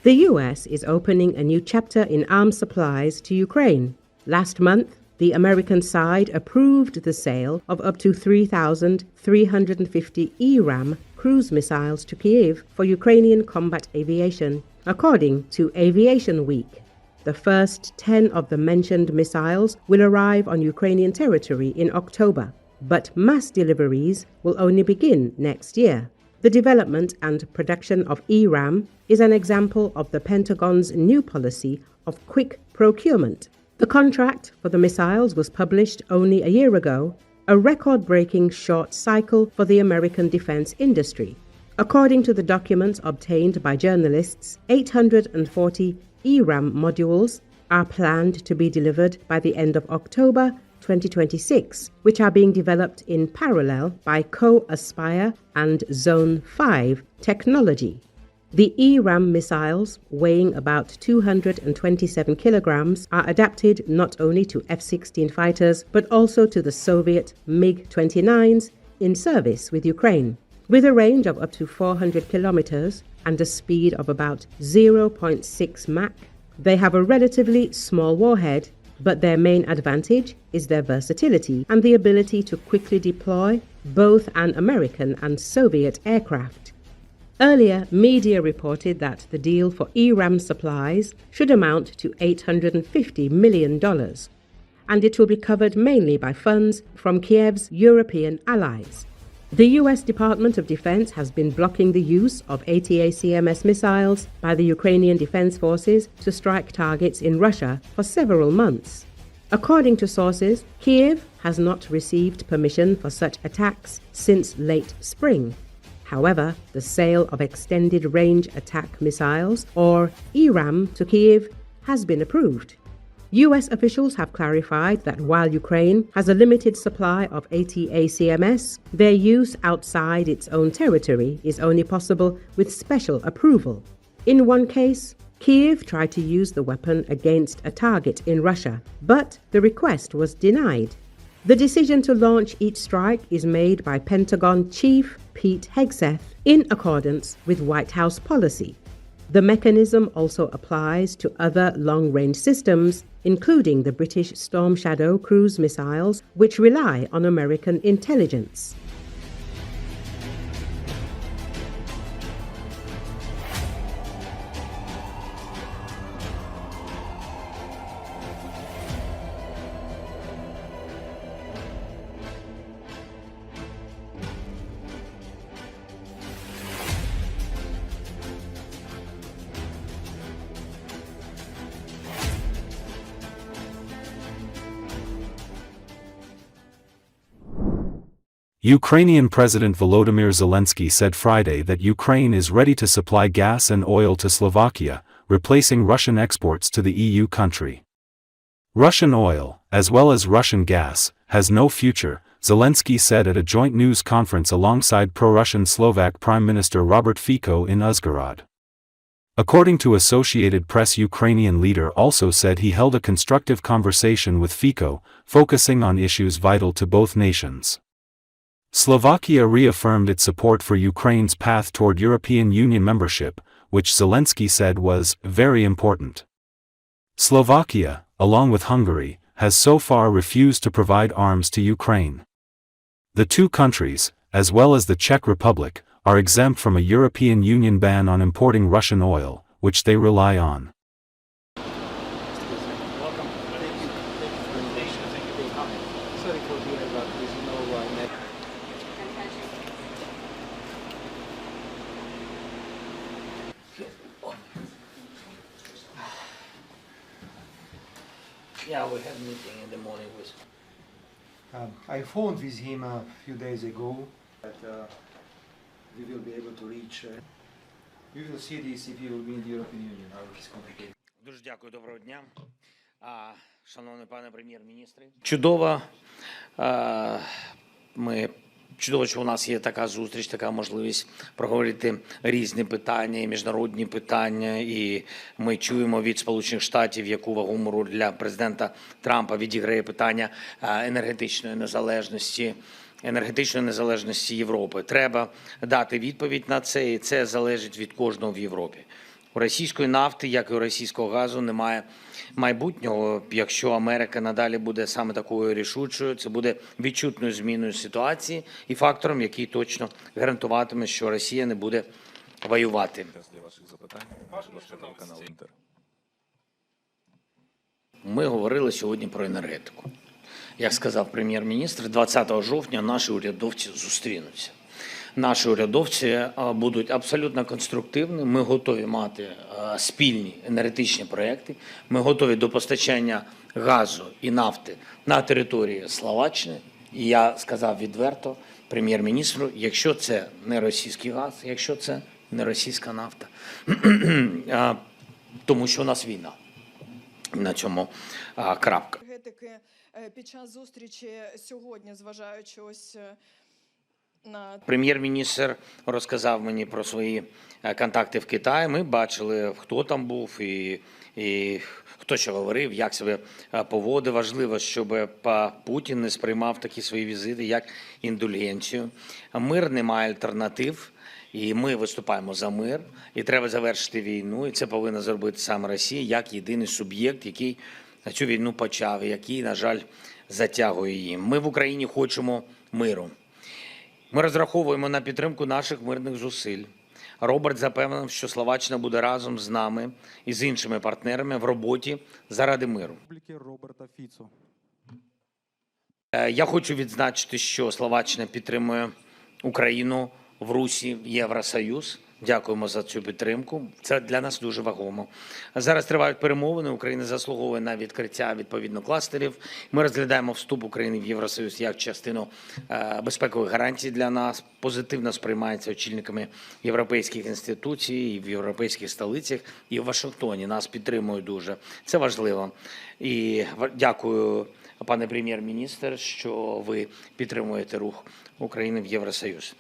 The US is opening a new chapter in arms supplies to Ukraine. Last month, the American side approved the sale of up to 3,350 ERAM cruise missiles to Kyiv for Ukrainian combat aviation, according to Aviationweek. The first 10 of the mentioned missiles will arrive on Ukrainian territory in October, but mass deliveries will only begin next year. The development and production of ERAM is an example of the Pentagon's new policy of quick procurement. The contract for the missiles was published only a year ago, a record-breaking short cycle for the American defense industry. According to the documents obtained by journalists, 840 ERAM modules are planned to be delivered by the end of October 2026, which are being developed in parallel by CoAspire and Zone 5 Technologie. The ERAM missiles, weighing about 227 kilograms, are adapted not only to F-16 fighters but also to the Soviet MiG-29s in service with Ukraine. With a range of up to 400 kilometers and a speed of about 0.6 Mach, they have a relatively small warhead, but their main advantage is their versatility and the ability to quickly deploy both an American and Soviet aircraft. Earlier, media reported that the deal for ERAM supplies should amount to $850 million, and it will be covered mainly by funds from Kiev's European allies. The US Department of Defense has been blocking the use of ATACMS missiles by the Ukrainian Defense Forces to strike targets in Russia for several months. According to sources, Kiev has not received permission for such attacks since late spring. However, the sale of extended-range attack missiles, or ERAM, to Kyiv has been approved. US officials have clarified that while Ukraine has a limited supply of ATACMS, their use outside its own territory is only possible with special approval. In one case, Kyiv tried to use the weapon against a target in Russia, but the request was denied. The decision to launch each strike is made by Pentagon Chief Pete Hegseth in accordance with White House policy. The mechanism also applies to other long-range systems, including the British Storm Shadow cruise missiles, which rely on American intelligence. Ukrainian President Volodymyr Zelensky said Friday that Ukraine is ready to supply gas and oil to Slovakia, replacing Russian exports to the EU country. Russian oil, as well as Russian gas, has no future, Zelensky said at a joint news conference alongside pro-Russian Slovak Prime Minister Robert Fico in Uzhhorod. According to Associated Press, Ukrainian leader also said he held a constructive conversation with Fico, focusing on issues vital to both nations. Slovakia reaffirmed its support for Ukraine's path toward European Union membership, which Zelensky said was very important. Slovakia, along with Hungary, has so far refused to provide arms to Ukraine. The two countries, as well as the Czech Republic, are exempt from a European Union ban on importing Russian oil, which they rely on. Yeah, we had a meeting in the morning with... I phoned with him a few days ago that we will be able to reach. We will see this if he will be in the European Union, how it is complicated. Дуже дякую, доброго дня. Шановний пане прем'єр-міністре. Чудово, чудово, що у нас є така зустріч, така можливість проговорити різні питання, і міжнародні питання. І ми чуємо від Сполучених Штатів, яку вагому роль для президента Трампа відіграє питання енергетичної незалежності Європи. Треба дати відповідь на це, і це залежить від кожного в Європі. У російської нафти, як і у російського газу, немає майбутнього. Якщо Америка надалі буде саме такою рішучою, це буде відчутною зміною ситуації і фактором, який точно гарантуватиме, що Росія не буде воювати. Ми говорили сьогодні про енергетику. Як сказав прем'єр-міністр, 20 жовтня наші урядовці зустрінуться. Наші урядовці будуть абсолютно конструктивні, ми готові мати спільні енергетичні проекти, ми готові до постачання газу і нафти на території Словаччини. І я сказав відверто прем'єр-міністру, якщо це не російський газ, якщо це не російська нафта, тому що у нас війна. На цьому крапка. Під час зустрічі сьогодні, зважаючи ось на... Прем'єр-міністр розказав мені про свої контакти в Китаї. Ми бачили, хто там був і хто що говорив, як себе поводив. Важливо, щоб Путін не сприймав такі свої візити, як індульгенцію. Мир не має альтернатив. І ми виступаємо за мир, і треба завершити війну, і це повинна зробити саме Росія, як єдиний суб'єкт, який цю війну почав, і який, на жаль, затягує її. Ми в Україні хочемо миру. Ми розраховуємо на підтримку наших мирних зусиль. Роберт запевнив, що Словаччина буде разом з нами і з іншими партнерами в роботі заради миру. Я хочу відзначити, що Словаччина підтримує Україну в Русі, Євросоюз. Дякуємо за цю підтримку. Це для нас дуже вагомо. Зараз тривають перемовини. Україна заслуговує на відкриття відповідно кластерів. Ми розглядаємо вступ України в Євросоюз як частину безпекових гарантій для нас. Позитивно сприймається очільниками європейських інституцій і в європейських столицях, і в Вашингтоні. Нас підтримують дуже. Це важливо. І дякую, пане прем'єр-міністр, що ви підтримуєте рух України в Євросоюз.